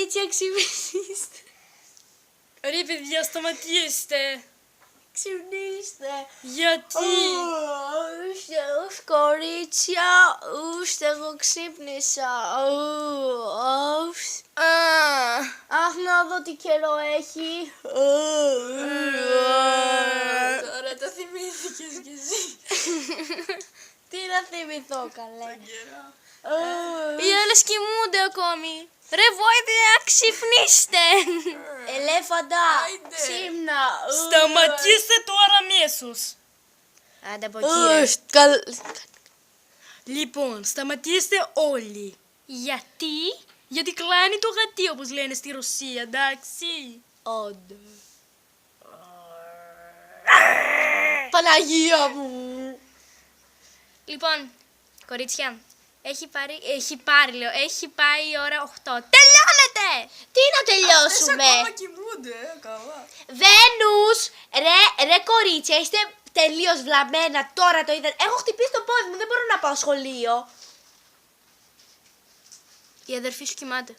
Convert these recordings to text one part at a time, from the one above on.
κορίτσια, ξυπνήστε. Ρε παιδιά, σταματήστε. Ξυπνήστε. Γιατί? Κορίτσια, εγώ ξύπνησα. Αχ, να δω τι καιρό έχει. Τώρα το θυμήθηκες κι εσύ. Τι να θυμηθώ, καλέ. Οι άλλες κοιμούνται ακόμη. Ρε βοήθεια, ξυπνήστε. Ελέφαντα, Άιντε. ξύπνα. Σταματήστε τώρα αμέσως. Άντε από εκεί. Λοιπόν, σταματήστε όλοι. Γιατί? Γιατί κλάνει το γατί, όπως λένε στη Ρωσία, εντάξει. Άντε. Παναγία μου. Λοιπόν, κορίτσια, έχει πάει η ώρα 8. Τελειώνεται! Τι να τελειώσουμε. Κοιμούνται, καλά. Βένους, ρε κορίτσια, είστε τελείως βλαμμένα, τώρα το είδατε. Έχω χτυπήσει το πόδι μου, δεν μπορώ να πάω σχολείο. Η αδερφή σου κοιμάται.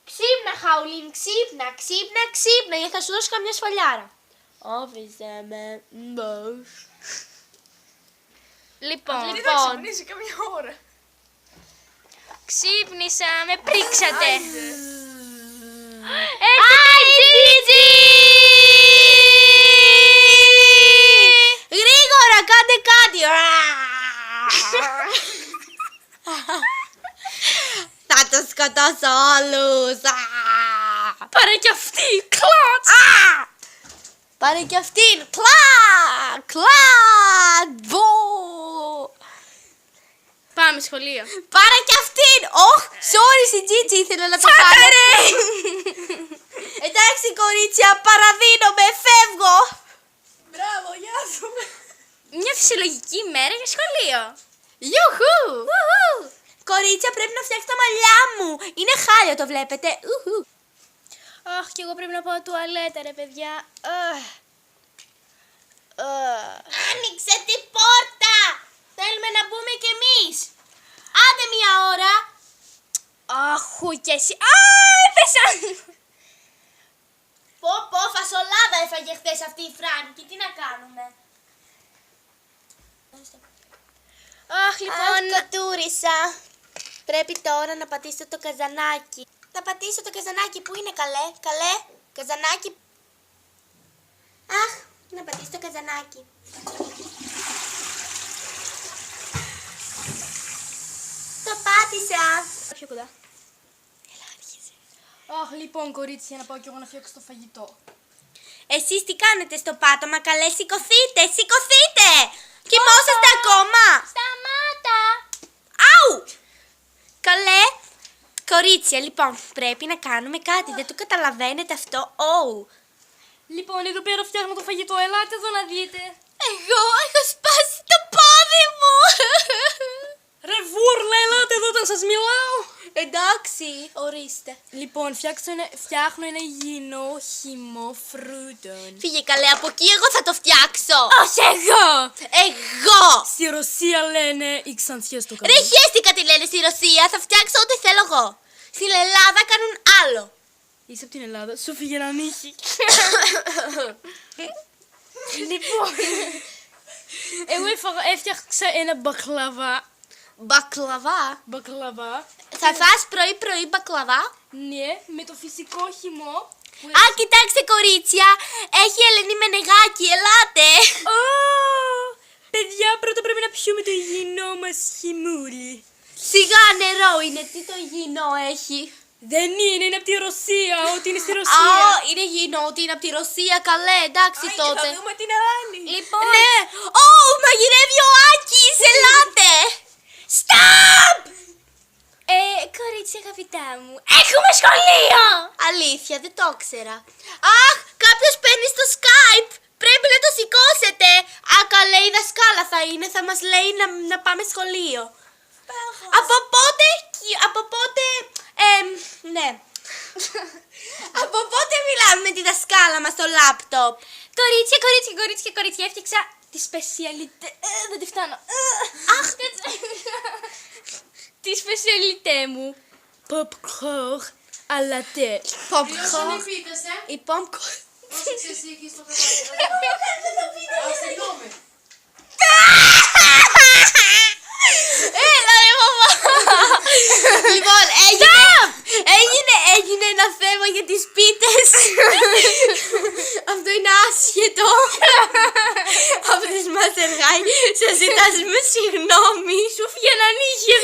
Ξύπνα, Χαουλίν, ξύπνα, γιατί θα σου δώσω καμιά σφαλιάρα. Άφησε με, μπος. Λοιπόν, Τι θα ξυπνήσει καμιά ώρα. Ξύπνησα, με πρίξατε. Τζίτζι! Γρήγορα, κάντε κάτι. Θα το σκοτώσω όλους. Πάρε κι αυτή, κλατς. Πάρε κι αυτήν. Κλακ. Μπο. Πάμε σχολείο. Πάρε κι αυτήν. Οχ, sorry, η Τζίτζι ήθελα να το κάνω. Εντάξει, κορίτσια, παραδίνομαι, φεύγω. Μπράβο, γεια σου. Μια φυσιολογική μέρα για σχολείο. Ιουχού. Κορίτσια, πρέπει να φτιάξω τα μαλλιά μου. Είναι χάλια, το βλέπετε. Αχ, κι εγώ πρέπει να πάω τουαλέτα, ρε παιδιά. Άνοιξε την πόρτα. Θέλουμε να μπούμε κι εμείς. Άντε μια ώρα. Αχού κι εσύ. Α, έπεσα. Πω, φασολάδα έφαγε χθες αυτή η Φράνκη. Τι να κάνουμε. Αχ, λοιπόν. Κατούρισα. Πρέπει τώρα να πατήσω το καζανάκι. Θα πατήσω το καζανάκι. Πού είναι, καλέ, καζανάκι. Αχ, να πατήσω το καζανάκι. Το πάτησα. Πιο κοντά. Έλα, άρχισε. Αχ, λοιπόν, κορίτσια, να πάω κι εγώ να φτιάξω το φαγητό. Εσείς τι κάνετε στο πάτωμα, καλέ, σηκωθείτε. Κοιμόσαστε ακόμα. Σταμάτα. Αου! Καλέ, κορίτσια, λοιπόν, πρέπει να κάνουμε κάτι. Δεν το καταλαβαίνετε αυτό. Λοιπόν, εδώ πέρα φτιάχνω το φαγητό. Ελάτε εδώ να δείτε. Εγώ έχω σπάσει το πόδι μου. Ρε βούρλα, ελάτε εδώ όταν σας μιλάω. Εντάξει, ορίστε. Λοιπόν, φτιάχνω ένα υγιεινό χυμό φρούτων. Φύγε, καλέ, από εκεί εγώ θα το φτιάξω. Όχι εγώ! Εγώ! Στη Ρωσία λένε οι ξανθιές το Ρε κάνουν. χέστηκα τι λένε στη Ρωσία, θα φτιάξω ό,τι θέλω εγώ. Στην Ελλάδα κάνουν άλλο. Είσαι από την Ελλάδα, σου φύγε ένα νύχι. Λοιπόν, εγώ έφτιαξα ένα μπακλαβά. Μπακλαβά. Θα φας πρωί μπακλαβά. Ναι, με το φυσικό χυμό. Α, κοιτάξτε κορίτσια, έχει Ελένη Μενεγάκη, ελάτε. Παιδιά, πρώτα πρέπει να πιούμε το υγιεινό μας χυμούλι. Σιγά, νερό είναι, τι το υγιεινό έχει. Δεν είναι από τη Ρωσία, ότι είναι στη Ρωσία. Είναι υγιεινό, ότι είναι από τη Ρωσία, καλέ, εντάξει τότε. Θα δούμε την Ελάνη. Λοιπόν. Ναι, μαγειρεύει ο Άκης, ελάτε. Stop! Κορίτσια αγαπητά μου, έχουμε σχολείο! Αλήθεια, δεν το ήξερα. Αχ, κάποιος παίρνει στο Skype. Πρέπει να το σηκώσετε. Α, καλέ, η δασκάλα θα είναι, θα μας λέει να πάμε σχολείο. Από πότε, ναι. Από πότε μιλάμε με τη δασκάλα μας στο λάπτοπ. Κορίτσια, έφτιαξα τη σπεσιαλιτέ. Δεν τη φτάνω. Αχ, τη σπεσιαλιτέ μου. Popcorn à la tête. Popcorn. Η popcorn. Έλα ρε μαμά. Λοιπόν, έγινε ένα θέμα για τις πίτες. Αυτό είναι άσχετο. Από τις Master High. Σας ζητάζουμε συγγνώμη. Σου φύγαιναν νύχια.